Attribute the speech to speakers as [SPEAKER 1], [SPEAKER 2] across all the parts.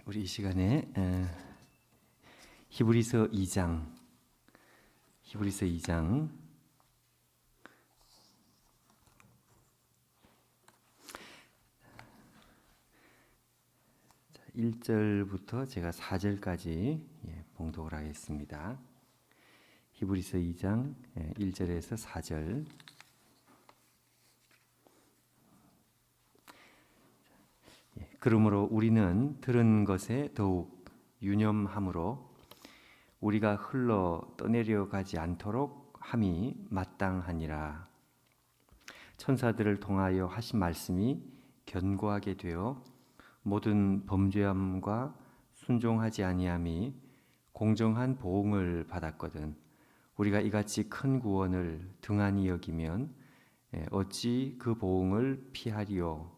[SPEAKER 1] 우리 이 시간에 히브리서 2장 히브리서 2장 1절부터 제가 4절까지 봉독을 하겠습니다. 히브리서 2장 1절에서 4절. 그러므로 우리는 들은 것에 더욱 유념함으로 우리가 흘러 떠내려 가지 않도록 함이 마땅하니라. 천사들을 통하여 하신 말씀이 견고하게 되어 모든 범죄함과 순종하지 아니함이 공정한 보응을 받았거든. 우리가 이같이 큰 구원을 등한히 여기면 어찌 그 보응을 피하리요.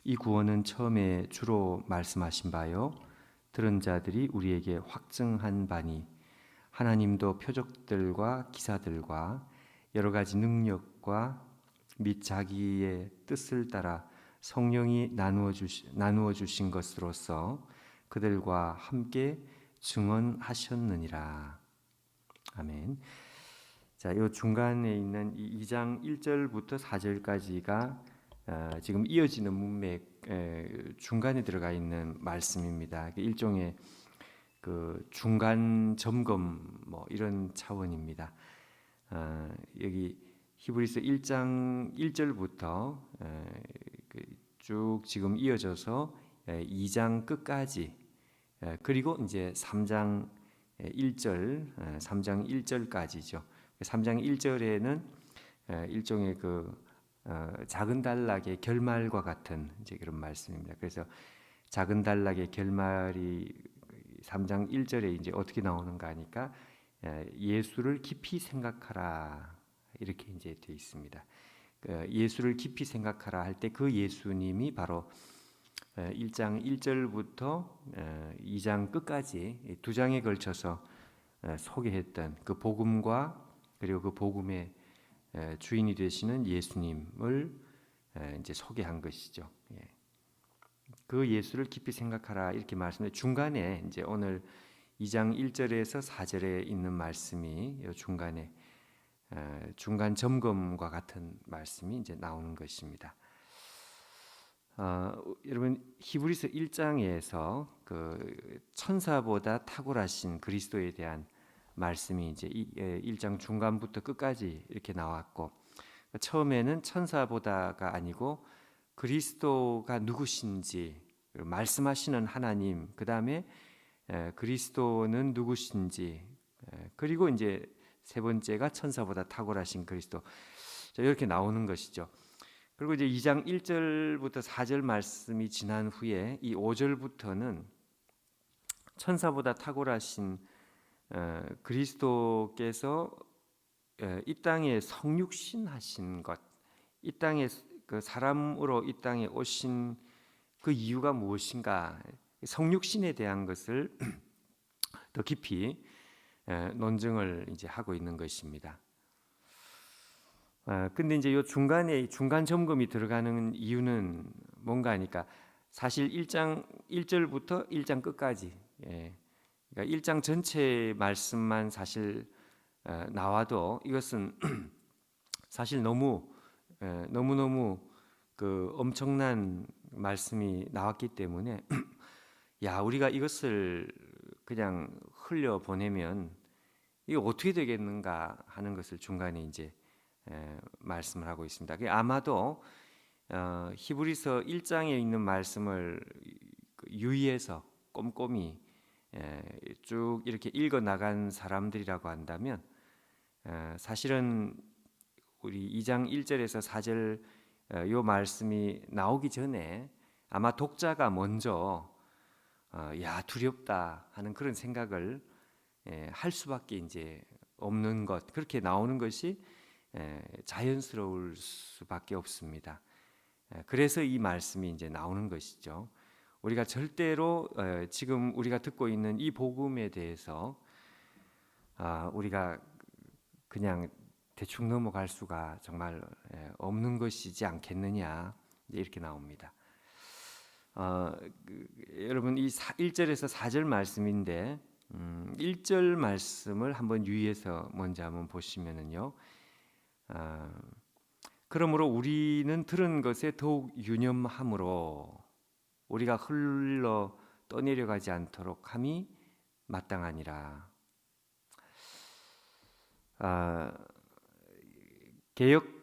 [SPEAKER 1] 이 구원은 처음에 주로 말씀하신 바요 들은 자들이 우리에게 확증한 바니 하나님도 표적들과 기사들과 여러 가지 능력과 및 자기의 뜻을 따라 성령이 나누어 주신 것으로서 그들과 함께 증언하셨느니라. 아멘. 자, 이 중간에 있는 2장 1절부터 4절까지가 지금 이어지는 문맥 중간에 들어가 있는 말씀입니다. 일종의 그 중간 점검 이런 차원입니다. 여기 히브리서 1장 1절부터 쭉 지금 이어져서 2장 끝까지 그리고 이제 3장 1절까지죠. 3장 1절에는 일종의 작은 단락의 결말과 같은 이제 그런 말씀입니다. 그래서 작은 단락의 결말이 3장 1절에 이제 어떻게 나오는가 하니까 예수를 깊이 생각하라 이렇게 이제 되어 있습니다. 예수를 깊이 생각하라 할 때 그 예수님이 바로 1장 1절부터 2장 끝까지 두 장에 걸쳐서 소개했던 그 복음과 그리고 그 복음의 주인이 되시는 예수님을 이제 소개한 것이죠. 그 예수를 깊이 생각하라 이렇게 말씀해 중간에 이제 오늘 2장 1절에서 4절에 있는 말씀이 중간에 중간 점검과 같은 말씀이 이제 나오는 것입니다. 여러분 히브리서 1장에서 그 천사보다 탁월하신 그리스도에 대한 말씀이 이제 1장 중간부터 끝까지 이렇게 나왔고 처음에는 천사보다가 아니고 그리스도가 누구신지 말씀하시는 하나님 그 다음에 그리스도는 누구신지 그리고 이제 세 번째가 천사보다 탁월하신 그리스도 이렇게 나오는 것이죠. 그리고 이제 2장 1절부터 4절 말씀이 지난 후에 이 5절부터는 천사보다 탁월하신 그리스도께서 이 땅에 성육신 하신 것, 이 땅에 그 사람으로 이 땅에 오신 그 이유가 무엇인가, 성육신에 대한 것을 더 깊이 논증을 이제 하고 있는 것입니다. 근데 이제 이 중간에 중간 점검이 들어가는 이유는 뭔가 하니까 사실 1장 1절부터 1장 끝까지 그러니까 1장 전체 말씀만 사실 나와도 이것은 사실 너무너무 그 엄청난 말씀이 나왔기 때문에 우리가 이것을 그냥 흘려 보내면 이거 어떻게 되겠는가 하는 것을 중간에 이제 말씀을 하고 있습니다. 아마도 히브리서 1장에 있는 말씀을 유의해서 꼼꼼히 쭉 이렇게 읽어 나간 사람들이라고 한다면 사실은 우리 2장 1절에서 4절 요 말씀이 나오기 전에 아마 독자가 먼저 두렵다 하는 그런 생각을 할 수밖에 이제 없는 것 그렇게 나오는 것이 자연스러울 수밖에 없습니다. 그래서 이 말씀이 이제 나오는 것이죠. 우리가 절대로 지금 우리가 듣고 있는 이 복음에 대해서 우리가 그냥 대충 넘어갈 수가 정말 없는 것이지 않겠느냐 이렇게 나옵니다. 여러분 이 1절에서 4절 말씀인데 1절 말씀을 한번 유의해서 먼저 한번 보시면은요. 그러므로 우리는 들은 것에 더욱 유념함으로 우리가 흘러 떠내려가지 않도록 함이 마땅하니라. 개역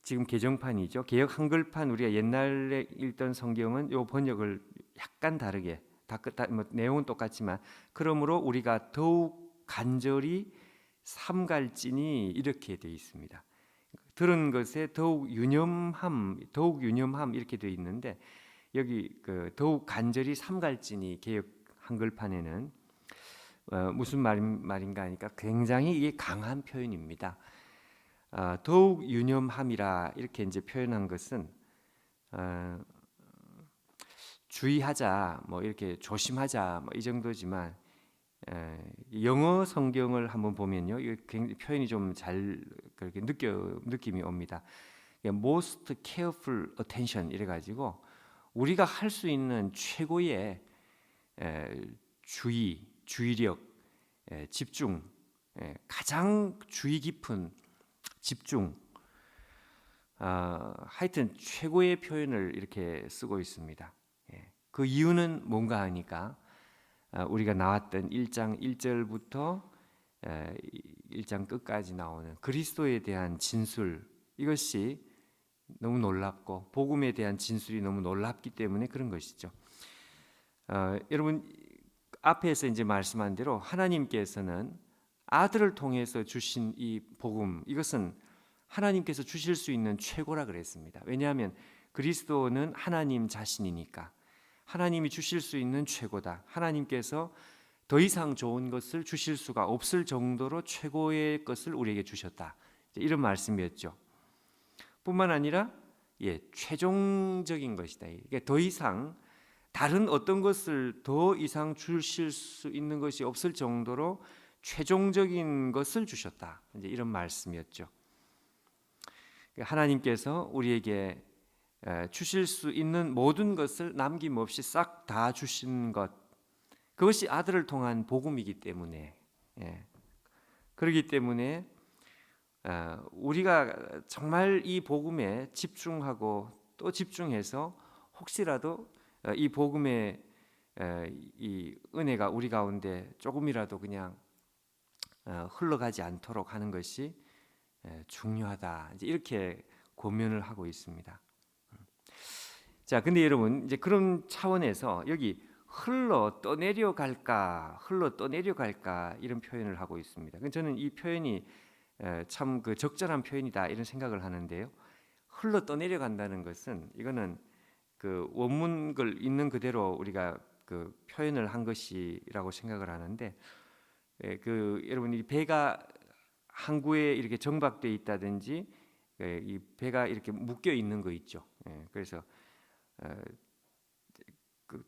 [SPEAKER 1] 지금 개정판이죠. 개역 한글판 우리가 옛날에 읽던 성경은 요 번역을 약간 다르게 뭐 내용은 똑같지만 그러므로 우리가 더욱 간절히 삼갈지니 이렇게 되어 있습니다. 들은 것에 더욱 유념함 이렇게 되어 있는데 여기 더욱 간절히 삼갈지니 개역 한글판에는 무슨 말인가 하니까 굉장히 이게 강한 표현입니다. 더욱 유념함이라 이렇게 이제 표현한 것은 주의하자, 뭐 이렇게 조심하자, 뭐 이 정도지만 영어 성경을 한번 보면요, 이 표현이 좀 잘 그렇게 느낌이 옵니다. Most careful attention 이래가지고 우리가 할 수 있는 최고의 주의력, 집중, 가장 주의 깊은 집중, 하여튼 최고의 표현을 이렇게 쓰고 있습니다. 그 이유는 뭔가 하니까 우리가 나왔던 1장 1절부터 1장 끝까지 나오는 그리스도에 대한 진술, 이것이 너무 놀랍고 복음에 대한 진술이 너무 놀랍기 때문에 그런 것이죠. 여러분 앞에서 이제 말씀한 대로 하나님께서는 아들을 통해서 주신 이 복음, 이것은 하나님께서 주실 수 있는 최고라 그랬습니다. 왜냐하면 그리스도는 하나님 자신이니까 하나님이 주실 수 있는 최고다. 하나님께서 더 이상 좋은 것을 주실 수가 없을 정도로 최고의 것을 우리에게 주셨다. 이런 말씀이었죠. 뿐만 아니라 최종적인 것이다. 이게 더 이상 다른 어떤 것을 더 이상 주실 수 있는 것이 없을 정도로 최종적인 것을 주셨다. 이제 이런 말씀이었죠. 하나님께서 우리에게 주실 수 있는 모든 것을 남김없이 싹 다 주신 것, 그것이 아들을 통한 복음이기 때문에 그렇기 때문에 우리가 정말 이 복음에 집중하고 또 집중해서 혹시라도 이 복음의 이 은혜가 우리 가운데 조금이라도 그냥 흘러가지 않도록 하는 것이 중요하다. 이제 이렇게 고면을 하고 있습니다. 자, 근데 여러분 이제 그런 차원에서 여기 흘러 떠내려 갈까 이런 표현을 하고 있습니다. 저는 이 표현이 참 그 적절한 표현이다 이런 생각을 하는데요. 흘러 떠내려 간다는 것은 이거는 그 원문을 있는 그대로 우리가 그 표현을 한 것이라고 생각을 하는데, 여러분 이 배가 항구에 이렇게 정박되어 있다든지 이 배가 이렇게 묶여 있는 거 있죠. 그래서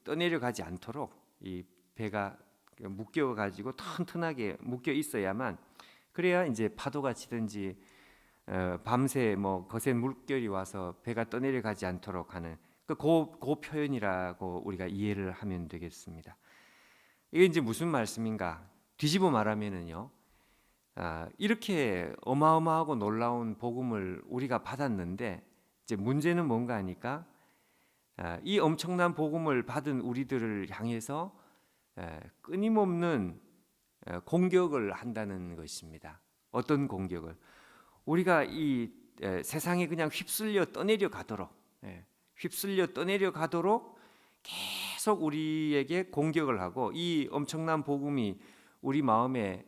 [SPEAKER 1] 떠내려 가지 않도록 이 배가 묶여 가지고 튼튼하게 묶여 있어야만, 그래야 이제 파도가 치든지 밤새 뭐 거센 물결이 와서 배가 떠내려 가지 않도록 하는 그 표현이라고 우리가 이해를 하면 되겠습니다. 이게 이제 무슨 말씀인가? 뒤집어 말하면은요, 이렇게 어마어마하고 놀라운 복음을 우리가 받았는데 이제 문제는 뭔가 하니까 이 엄청난 복음을 받은 우리들을 향해서 끊임없는 공격을 한다는 것입니다. 어떤 공격을? 우리가 이 세상에 그냥 휩쓸려 떠내려 가도록 계속 우리에게 공격을 하고, 이 엄청난 복음이 우리 마음에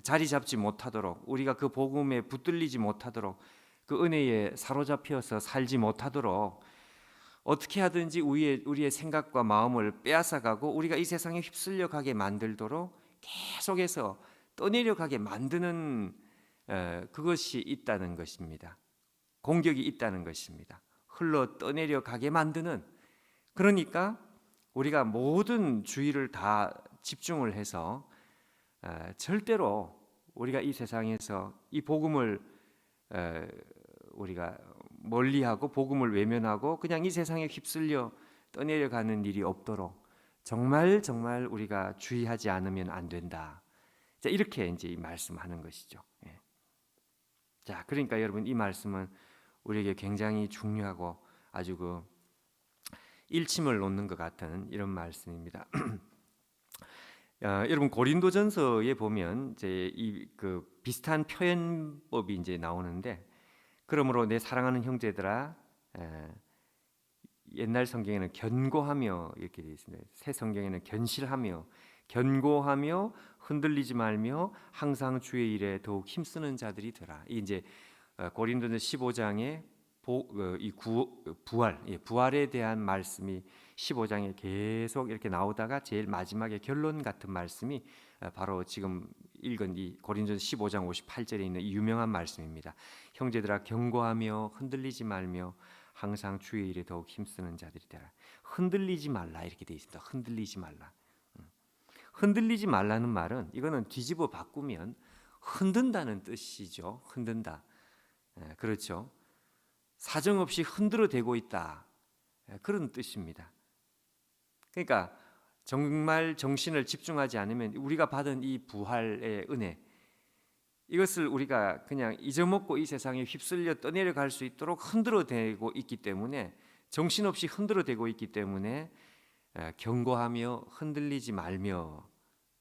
[SPEAKER 1] 자리 잡지 못하도록, 우리가 그 복음에 붙들리지 못하도록, 그 은혜에 사로잡혀서 살지 못하도록 어떻게 하든지 우리의 생각과 마음을 빼앗아가고 우리가 이 세상에 휩쓸려 가게 만들도록 계속해서 떠내려 가게 만드는 그것이 있다는 것입니다. 공격이 있다는 것입니다. 흘러 떠내려 가게 만드는, 그러니까 우리가 모든 주의를 다 집중을 해서 절대로 우리가 이 세상에서 이 복음을 우리가 멀리하고 복음을 외면하고 그냥 이 세상에 휩쓸려 떠내려가는 일이 없도록 정말 우리가 주의하지 않으면 안 된다. 자, 이렇게 이제 말씀하는 것이죠. 예. 자, 그러니까 여러분 이 말씀은 우리에게 굉장히 중요하고 아주 그 일침을 놓는 것 같은 이런 말씀입니다. 여러분 고린도전서에 보면 이제 이 그 비슷한 표현법이 이제 나오는데, 그러므로 내 사랑하는 형제들아, 옛날 성경에는 견고하며 이렇게 되어 있습니다. 새 성경에는 견실하며, 견고하며 흔들리지 말며 항상 주의 일에 더욱 힘쓰는 자들이 되라. 이 이제 고린도전 15장에 부활에 대한 말씀이 15장에 계속 이렇게 나오다가 제일 마지막에 결론 같은 말씀이 바로 지금 읽은 이 고린도전 15장 58절에 있는 이 유명한 말씀입니다. 형제들아 견고하며 흔들리지 말며 항상 주의 일에 더욱 힘쓰는 자들이 되라. 흔들리지 말라 이렇게 되어 있습니다. 흔들리지 말라. 흔들리지 말라는 말은 이거는 뒤집어 바꾸면 흔든다는 뜻이죠. 흔든다. 그렇죠. 사정없이 흔들어대고 있다. 그런 뜻입니다. 그러니까 정말 정신을 집중하지 않으면 우리가 받은 이 부활의 은혜, 이것을 우리가 그냥 잊어먹고 이 세상에 휩쓸려 떠내려갈 수 있도록 흔들어대고 있기 때문에, 정신없이 흔들어대고 있기 때문에 견고하며 흔들리지 말며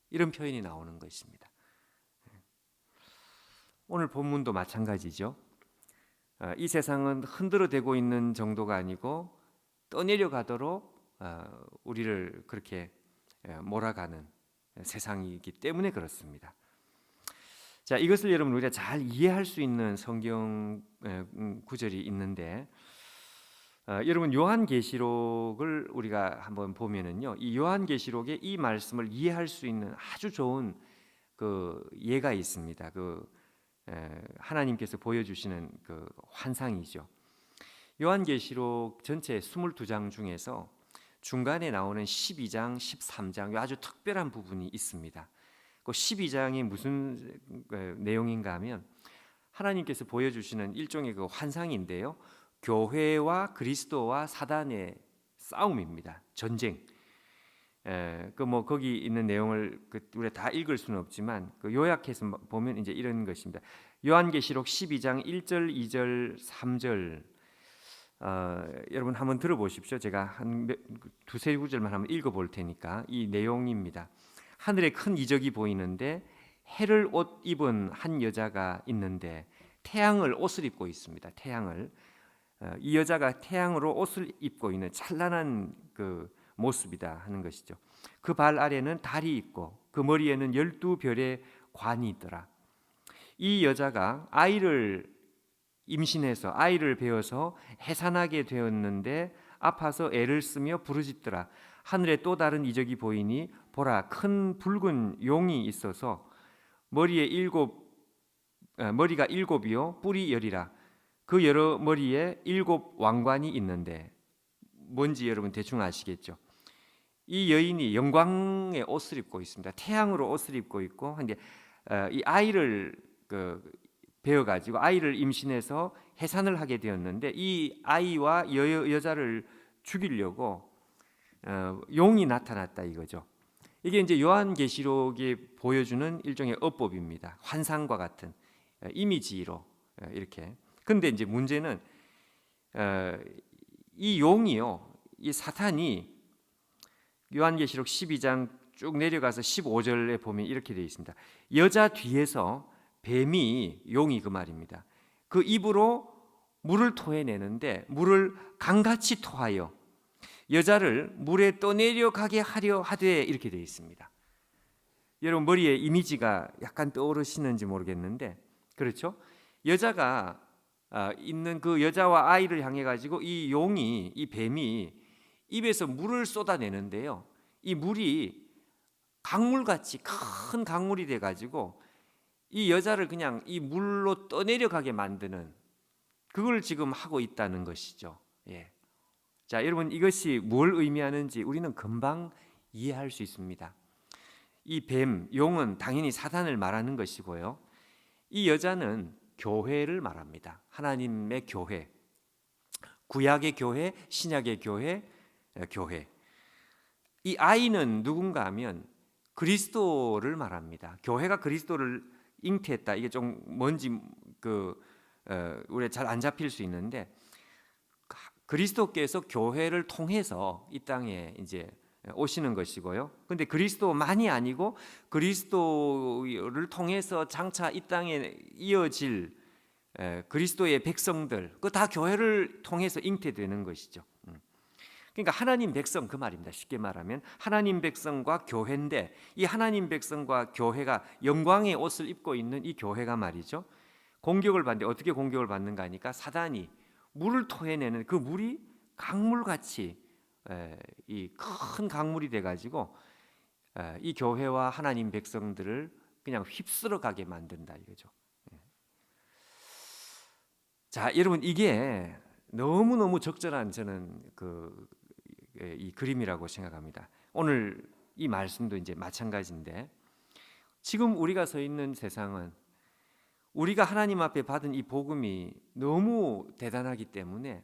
[SPEAKER 1] 이런 표현이 나오는 것입니다. 오늘 본문도 마찬가지죠. 이 세상은 흔들어대고 있는 정도가 아니고 떠내려가도록 우리를 그렇게 몰아가는 세상이기 때문에 그렇습니다. 자, 이것을 여러분 우리가 잘 이해할 수 있는 성경 구절이 있는데, 여러분 요한계시록을 우리가 한번 보면은요, 이 요한계시록의 이 말씀을 이해할 수 있는 아주 좋은 그 예가 있습니다. 하나님께서 보여주시는 그 환상이죠. 요한계시록 전체 22장 중에서 중간에 나오는 12장, 13장 아주 특별한 부분이 있습니다. 그 12장이 무슨 내용인가 하면 하나님께서 보여주시는 일종의 그 환상인데요, 교회와 그리스도와 사단의 싸움입니다. 전쟁. 거기 있는 내용을 우리가 다 읽을 수는 없지만 요약해서 보면 이제 이런 것입니다. 요한계시록 12장 1절, 2절, 3절 여러분 한번 들어보십시오. 제가 한 두세 구절만 한번 읽어볼 테니까 이 내용입니다. 하늘에 큰 이적이 보이는데 해를 옷 입은 한 여자가 있는데 태양을 옷을 입고 있습니다. 태양을 이 여자가 태양으로 옷을 입고 있는 찬란한 그 모습이다 하는 것이죠. 그 발 아래는 달이 있고 그 머리에는 12별의 관이 있더라. 이 여자가 아이를 임신해서 아이를 배어서 해산하게 되었는데 아파서 애를 쓰며 부르짖더라. 하늘에 또 다른 이적이 보이니 보라, 큰 붉은 용이 있어서 머리가 일곱이요 뿔이 열이라. 그 여러 머리에 7 왕관이 있는데 뭔지 여러분 대충 아시겠죠? 이 여인이 영광의 옷을 입고 있습니다. 태양으로 옷을 입고 있고, 근데 이 아이를 배어가지고 아이를 임신해서 해산을 하게 되었는데 이 아이와 여자를 죽이려고 용이 나타났다 이거죠. 이게 이제 요한계시록이 보여주는 일종의 어법입니다. 환상과 같은 이미지로 이렇게. 근데 이제 문제는 이 용이요, 이 사탄이 요한계시록 12장 쭉 내려가서 15절에 보면 이렇게 되어 있습니다. 여자 뒤에서 뱀이, 용이 그 말입니다, 그 입으로 물을 토해내는데 물을 강같이 토하여 여자를 물에 떠내려가게 하려 하되 이렇게 되어 있습니다. 여러분 머리에 이미지가 약간 떠오르시는지 모르겠는데, 그렇죠? 여자가 있는 그 여자와 아이를 향해 가지고 이 용이, 이 뱀이 입에서 물을 쏟아내는데요, 이 물이 강물같이 큰 강물이 돼 가지고 이 여자를 그냥 이 물로 떠내려가게 만드는, 그걸 지금 하고 있다는 것이죠. 예. 자, 여러분 이것이 뭘 의미하는지 우리는 금방 이해할 수 있습니다. 이 뱀, 용은 당연히 사단을 말하는 것이고요, 이 여자는 교회를 말합니다. 하나님의 교회, 구약의 교회, 신약의 교회, 교회. 이 I는 누군가 하면 그리스도를 말합니다. 교회가 그리스도를 잉태했다. 이게 좀 뭔지 우리가 잘 안 잡힐 수 있는데, 그리스도께서 교회를 통해서 이 땅에 이제 오시는 것이고요. 근데 그리스도만이 아니고 그리스도를 통해서 장차 이 땅에 이어질 그리스도의 백성들, 그 다 교회를 통해서 잉태되는 것이죠. 그러니까 하나님 백성, 그 말입니다. 쉽게 말하면 하나님 백성과 교회인데, 이 하나님 백성과 교회가 영광의 옷을 입고 있는 이 교회가 말이죠, 공격을 받는데 어떻게 공격을 받는가 하니까 사단이 물을 토해내는 그 물이 강물같이 이 큰 강물이 돼가지고 이 교회와 하나님 백성들을 그냥 휩쓸어 가게 만든다 이거죠. 자, 여러분, 이게 너무너무 적절한 저는 이 그림이라고 생각합니다. 오늘 이 말씀도 이제 마찬가지인데, 지금 우리가 서 있는 세상은 우리가 하나님 앞에 받은 이 복음이 너무 대단하기 때문에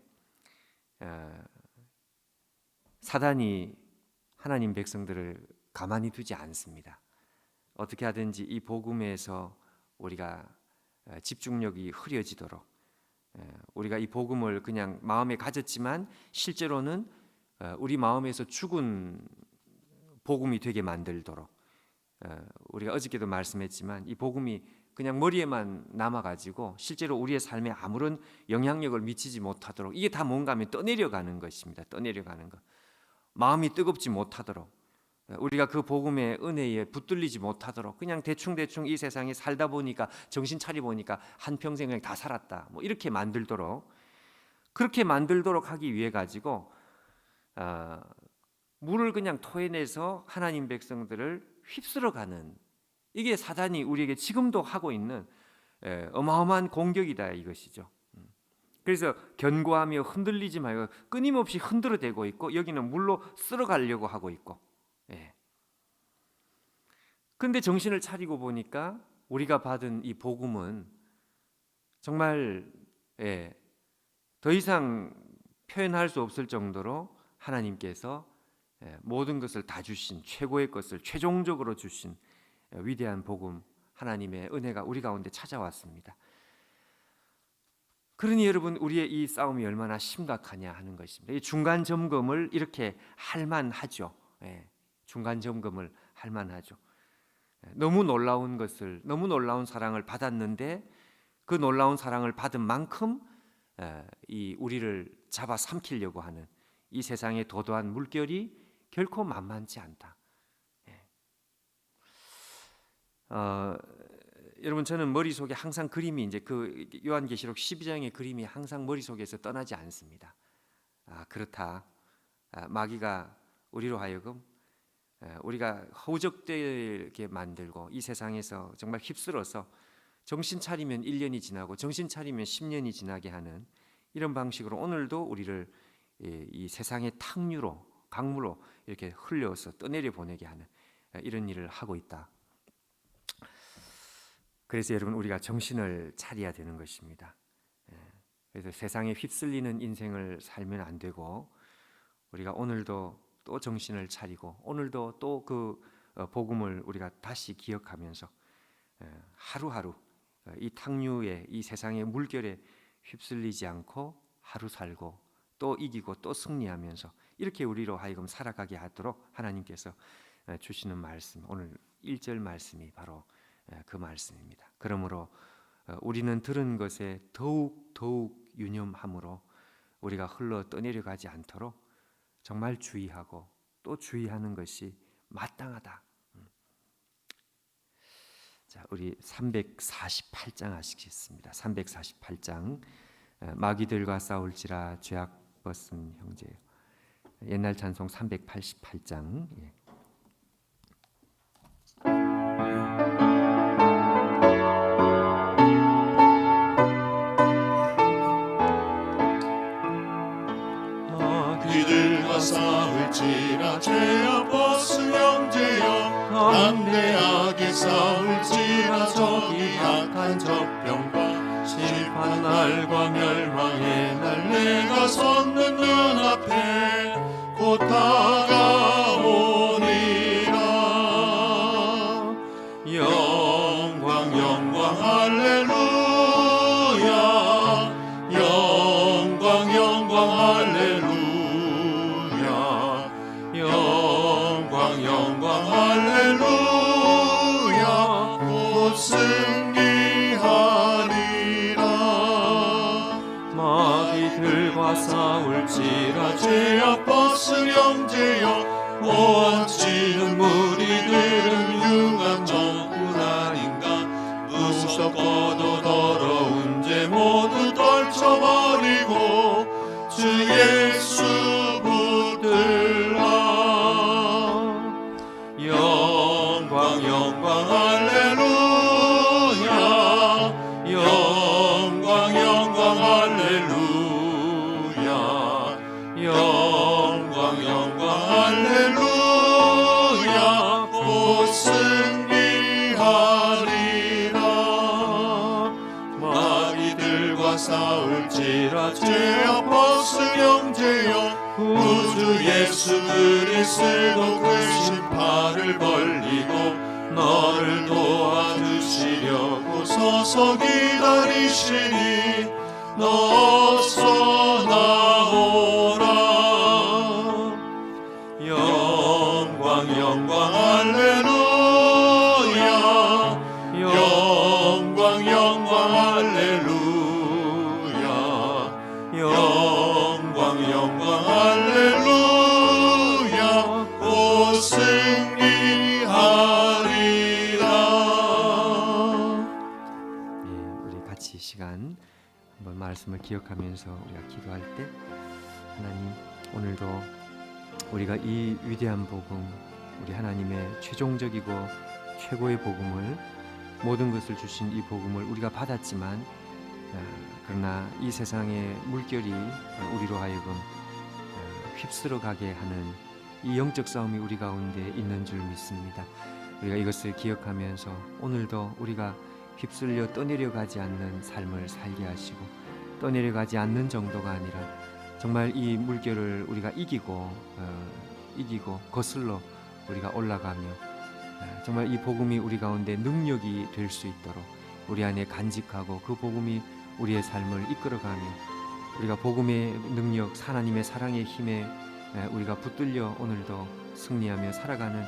[SPEAKER 1] 사단이 하나님 백성들을 가만히 두지 않습니다. 어떻게 하든지 이 복음에서 우리가 집중력이 흐려지도록, 우리가 이 복음을 그냥 마음에 가졌지만 실제로는 우리 마음에서 죽은 복음이 되게 만들도록, 우리가 어저께도 말씀했지만 이 복음이 그냥 머리에만 남아가지고 실제로 우리의 삶에 아무런 영향력을 미치지 못하도록, 이게 다 뭔가 하면 떠내려가는 것입니다. 떠내려가는 것, 마음이 뜨겁지 못하도록, 우리가 그 복음의 은혜에 붙들리지 못하도록 그냥 대충 이 세상에 살다 보니까, 정신 차려 보니까 한평생 그냥 다 살았다, 뭐 이렇게 만들도록, 그렇게 만들도록 하기 위해 가지고 물을 그냥 토해내서 하나님 백성들을 휩쓸어가는, 이게 사단이 우리에게 지금도 하고 있는 어마어마한 공격이다 이것이죠. 그래서 견고하며 흔들리지 말고 끊임없이 흔들어대고 있고, 여기는 물로 쓸어가려고 하고 있고. 근데 정신을 차리고 보니까 우리가 받은 이 복음은 정말 더 이상 표현할 수 없을 정도로 하나님께서 모든 것을 다 주신, 최고의 것을 최종적으로 주신 위대한 복음, 하나님의 은혜가 우리 가운데 찾아왔습니다. 그러니 여러분, 우리의 이 싸움이 얼마나 심각하냐 하는 것입니다. 이 중간 점검을 이렇게 할 만하죠. 중간 점검을 할 만하죠. 너무 놀라운 것을, 너무 놀라운 사랑을 받았는데 그 놀라운 사랑을 받은 만큼 이 우리를 잡아 삼키려고 하는 이 세상의 도도한 물결이 결코 만만치 않다. 여러분, 저는 머릿속에 항상 그림이, 이제 그 요한계시록 12장의 그림이 항상 머릿속에서 떠나지 않습니다. 그렇다. 마귀가 우리로 하여금 우리가 허우적대게 만들고 이 세상에서 정말 휩쓸어서 정신 차리면 1년이 지나고 정신 차리면 10년이 지나게 하는 이런 방식으로 오늘도 우리를 이 세상의 탕류로, 강물로 이렇게 흘려서 떠내려 보내게 하는 이런 일을 하고 있다. 그래서 여러분, 우리가 정신을 차려야 되는 것입니다. 그래서 세상에 휩쓸리는 인생을 살면 안 되고, 우리가 오늘도 또 정신을 차리고 오늘도 또 그 복음을 우리가 다시 기억하면서 하루하루 이 탕류에, 이 세상의 물결에 휩쓸리지 않고 하루 살고 또 이기고 또 승리하면서 이렇게 우리로 하여금 살아가게 하도록 하나님께서 주시는 말씀, 오늘 1절 말씀이 바로 그 말씀입니다. 그러므로 우리는 들은 것에 더욱 유념함으로 우리가 흘러 떠내려가지 않도록 정말 주의하고 또 주의하는 것이 마땅하다. 자, 우리 348장 하시겠습니다. 348장. 마귀들과 싸울지라 죄악 벗은 형제여. 옛날 찬송 388장.
[SPEAKER 2] 마귀들과 싸울지라 죄악 벗은 형제여, 담대하게 싸울지라 적이 악한 적병과 심판 날과 멸망의 날 내가 섰는 눈앞에 곧 다가오니라. 영광 영광 할렐루야. 영광 영광 할렐루야. 영광 영광 할렐루야. 곧 승리하리라. 마귀들과 싸울지라 죄악버스 영제여. 오한치는 무리들은 흉한 정군 아닌가. 무섭고도 더러운 죄 모두 떨쳐버리고 주 예수 붙들라. 영광 영광 할렐루야. 영광 영광 할렐루야. 영광 영광 할렐루야. 곧 승리하리라. 마귀들과 싸울지라 죄악버스 영제여. 구주 예수 그리스도 그 신발을 벌리고 너를 도와주시려고 서서 기다리시니 너서 나오라. 영광 영광 할렐루야. 영광 영광 할렐루야. 영광 영광 할렐루야. 곧 승리하리라.
[SPEAKER 1] 우리 같이 이 시간 한번 말씀을 기억하면서 우리가 기도할 때, 하나님 오늘도 우리가 이 위대한 복음, 우리 하나님의 최종적이고 최고의 복음을, 모든 것을 주신 이 복음을 우리가 받았지만 그러나 이 세상의 물결이 우리로 하여금 휩쓸어 가게 하는 이 영적 싸움이 우리 가운데 있는 줄 믿습니다. 우리가 이것을 기억하면서 오늘도 우리가 휩쓸려 떠내려가지 않는 삶을 살게 하시고, 떠내려가지 않는 정도가 아니라 정말 이 물결을 우리가 이기고 거슬러 우리가 올라가며 정말 이 복음이 우리 가운데 능력이 될 수 있도록 우리 안에 간직하고 그 복음이 우리의 삶을 이끌어가며 우리가 복음의 능력, 하나님의 사랑의 힘에 우리가 붙들려 오늘도 승리하며 살아가는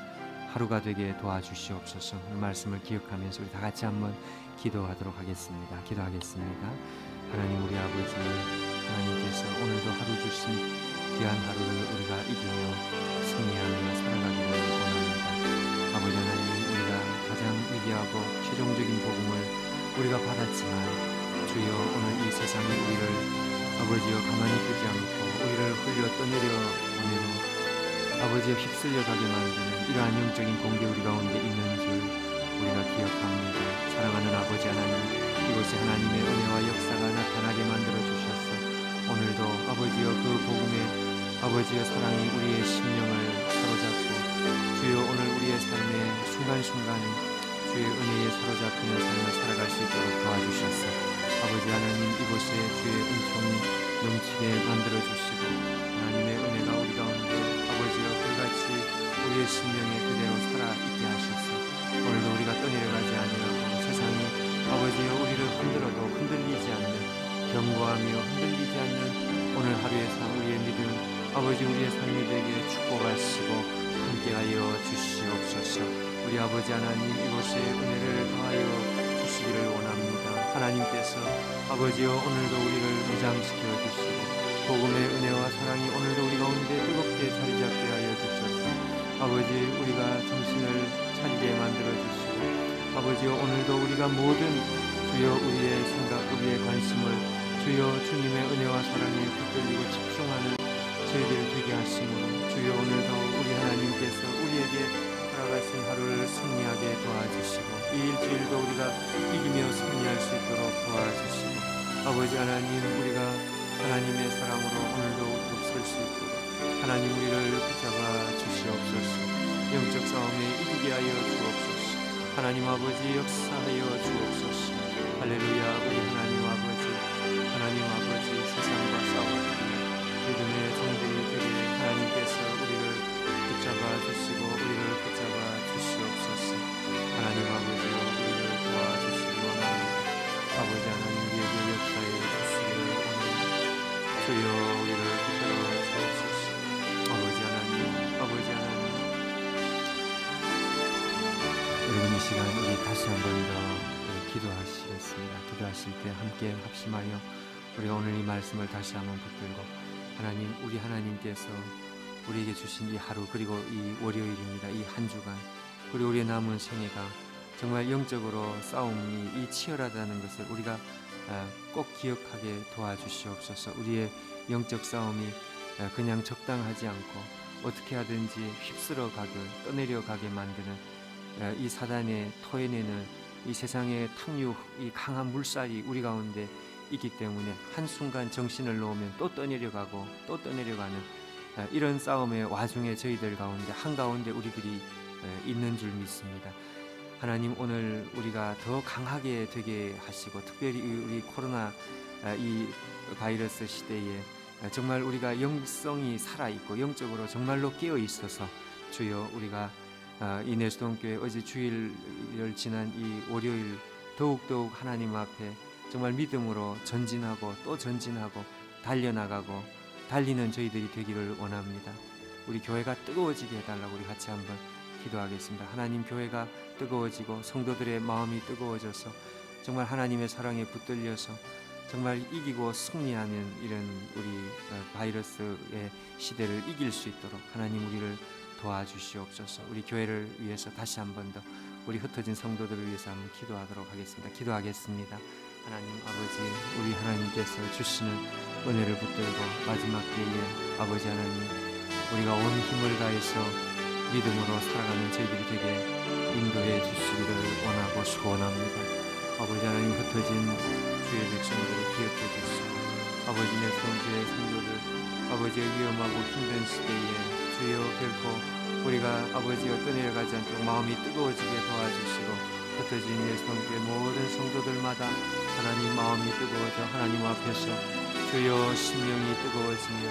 [SPEAKER 1] 하루가 되게 도와주시옵소서. 말씀을 기억하면서 우리 다 같이 한번 기도하도록 하겠습니다. 기도하겠습니다. 하나님, 우리 아버지 하나님께서 오늘도 하루 주신 귀한 하루를 우리가 이기며 승리하며 살아가기를 원합니다. 아버지 하나님, 우리가 가장 위대하고 최종적인 복음을 우리가 받았지만 주여 오늘 이 세상이 우리를 아버지여 가만히 두지 않고 우리를 흘려 떠내려 보내는 아버지여 휩쓸려 가게 만드는 이러한 영적인 공개 우리 가운데 있는 줄 우리가 기억합니다. 사랑하는 아버지 하나님, 이곳에 하나님의 은혜와 역사가 나타나게 만들어 주셔서 오늘도 아버지여 그 복음의 아버지여 사랑이 우리의 심령을 사로잡고 주여 오늘 우리의 삶의 순간순간에 주의 은혜에 사로잡히는 삶을 살아갈 수 있도록 도와주셔서 아버지 하나님, 이곳에 주의 은총이 넘치게 만들어 주시고 하나님의 은혜가 우리 가운데 아버지여 불같이 우리의 심령에 그대로 살아있게 하셔서 오늘도 우리가 떠내려가지 아니하고 세상이 아버지여 우리를 흔들어도 흔들리지 않는, 견고하며 흔들리지 않는 오늘 하루의 삶, 우리의 믿음 아버지 우리의 삶이 되게 축복하시고 함께하여 주시옵소서. 우리 아버지 하나님, 이곳에 은혜를 더하여 주시기를 원합니다. 하나님께서 아버지여 오늘도 우리를 무장시켜 주시고 복음의 은혜와 사랑이 오늘도 우리 가운데 뜨겁게 자리 잡게 하여 주셔서 아버지 우리가 정신을 차리게 만들어 주시고 아버지여 오늘도 우리가 모든 주여 우리의 생각, 우리의 관심을 주여 주님의 은혜와 사랑에 붙들리고 집중하는 저희들 되게 하심으로 주여 오늘도 우리 하나님께서 우리에게 살아가신 하루를 승리하게 도와주시고 이 일주일도 우리가 이기며 승리할 수 있도록 도와주시고 아버지 하나님, 우리가 하나님의 사랑으로 오늘도 우뚝 설 수 있도록 하나님 우리를 붙잡아 주시옵소서. 영적 싸움에 이기게 하여 주옵소서. 하나님 아버지 역사하여 주옵소서. 할렐루야. 우리 하나님 아버지 세상과 싸워 믿음의 종들이 되게 하나님께서 우리를 주여 우리를 붙들어 주옵소서. 아버지 하나님, 아버지 하나님, 여러분 이 시간 우리 다시 한 번 더 기도하시겠습니다. 기도하실 때 함께 합심하여 우리가 오늘 이 말씀을 다시 한번 붙들고 하나님, 우리 하나님께서 우리에게 주신 이 하루, 그리고 이 월요일입니다. 이 한 주간, 그리고 우리의 남은 생애가 정말 영적으로 싸움이 이 치열하다는 것을 우리가 꼭 기억하게 도와주시옵소서. 우리의 영적 싸움이 그냥 적당하지 않고 어떻게 하든지 휩쓸어 가게, 떠내려 가게 만드는 이 사단의 토해내는 이 세상의 탕육, 이 강한 물살이 우리 가운데 있기 때문에 한순간 정신을 놓으면 또 떠내려가고 또 떠내려가는 이런 싸움의 와중에 저희들 가운데 한가운데 우리들이 있는 줄 믿습니다. 하나님, 오늘 우리가 더 강하게 되게 하시고, 특별히 우리 코로나 이 바이러스 시대에 정말 우리가 영성이 살아있고 영적으로 정말로 깨어있어서 주여, 우리가 이 내수동교회 어제 주일을 지난 이 월요일 더욱더욱 하나님 앞에 정말 믿음으로 전진하고 또 전진하고 달려나가고 달리는 저희들이 되기를 원합니다. 우리 교회가 뜨거워지게 해달라고 우리 같이 한번 기도하겠습니다. 하나님, 교회가 뜨거워지고 성도들의 마음이 뜨거워져서 정말 하나님의 사랑에 붙들려서 정말 이기고 승리하는 이런 우리 바이러스의 시대를 이길 수 있도록 하나님 우리를 도와주시옵소서. 우리 교회를 위해서 다시 한 번 더 우리 흩어진 성도들을 위해서 한번 기도하도록 하겠습니다. 기도하겠습니다. 하나님 아버지, 우리 하나님께서 주시는 은혜를 붙들고 마지막 때에 아버지 하나님, 우리가 온 힘을 다해서 믿음으로 살아가는 저희들이 되게 인도해 주시기를 원하고 소원합니다. 아버지 하나님, 흩어진 주의 백성들을 기억해 주시고, 아버지 내 성교의 성도들, 아버지의 위험하고 힘든 시대에 주여 결코 우리가 아버지와 떠내려가지 않도록 마음이 뜨거워지게 도와주시고, 흩어진 내 성교의 모든 성도들마다 하나님 마음이 뜨거워져 하나님 앞에서 주여 심령이 뜨거워지며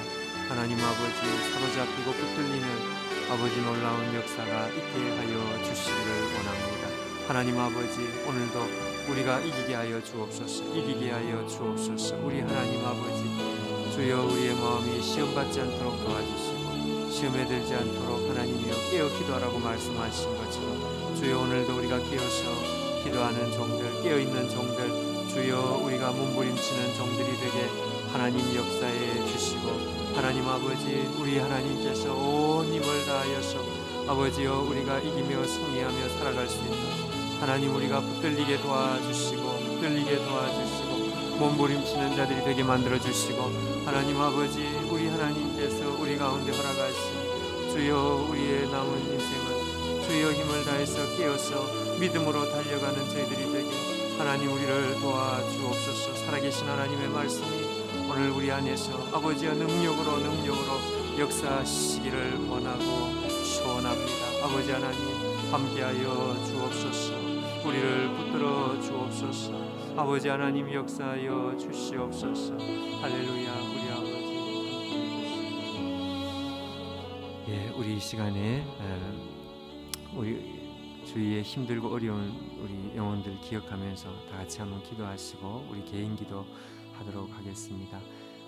[SPEAKER 1] 하나님 아버지 사로잡히고 붙들리는 아버지 놀라운 역사가 있게 하여 주시기를 원합니다. 하나님 아버지, 오늘도 우리가 이기게 하여 주옵소서. 이기게 하여 주옵소서. 우리 하나님 아버지, 주여 우리의 마음이 시험받지 않도록 도와주시고 시험에 들지 않도록 하나님이여 깨어 기도하라고 말씀하신 것처럼 주여 오늘도 우리가 깨어서 기도하는 종들, 깨어있는 종들, 주여 우리가 몸부림치는 종들이 되게 하나님 역사해 주시고, 하나님 아버지, 우리 하나님께서 온 힘을 다하여서 아버지여 우리가 이기며 승리하며 살아갈 수 있도록 하나님 우리가 붙들리게 도와주시고, 붙들리게 도와주시고 몸부림치는 자들이 되게 만들어 주시고, 하나님 아버지, 우리 하나님께서 우리 가운데 허락하신 주여 우리의 남은 인생은 주여 힘을 다해서 깨어서 믿음으로 달려가는 저희들이 되게 하나님 우리를 도와주옵소서. 살아계신 하나님의 말씀이 오늘 우리 안에서 아버지의 능력으로 역사하시기를 원하고 소원합니다. 아버지 하나님 함께하여 주옵소서. 우리를 붙들어 주옵소서. 아버지 하나님 역사하여 주시옵소서. 할렐루야. 우리 아버지, 우리 이 시간에 우리 주위에 힘들고 어려운 우리 영혼들 기억하면서 다 같이 한번 기도하시고 우리 개인 기도 하도록 하겠습니다.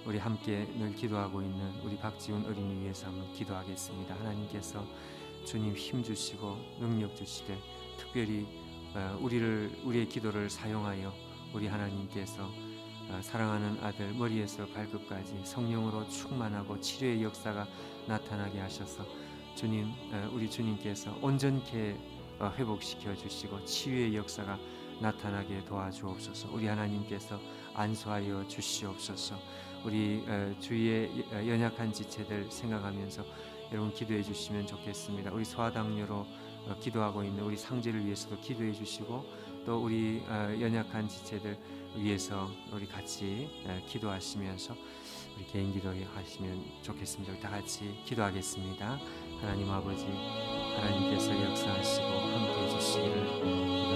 [SPEAKER 1] 우리 함께 늘 기도하고 있는 우리 박지훈 어린이 위해서 한번 기도하겠습니다. 하나님께서 주님 힘 주시고 능력 주시되 특별히 우리의 기도를 사용하여 우리 하나님께서 사랑하는 아들 머리에서 발끝까지 성령으로 충만하고 치료의 역사가 나타나게 하셔서 주님, 우리 주님께서 온전케 회복시켜 주시고 치유의 역사가 나타나게 도와주옵소서. 우리 하나님께서 안수하여 주시옵소서. 우리 주위의 연약한 지체들 생각하면서 여러분 기도해 주시면 좋겠습니다. 우리 소아당뇨로 기도하고 있는 우리 상제를 위해서도 기도해 주시고, 또 우리 연약한 지체들 위해서 우리 같이 기도하시면서 우리 개인 기도하시면 좋겠습니다. 우리 다 같이 기도하겠습니다. 하나님 아버지, 하나님께서 역사하시고 함께해 주시기를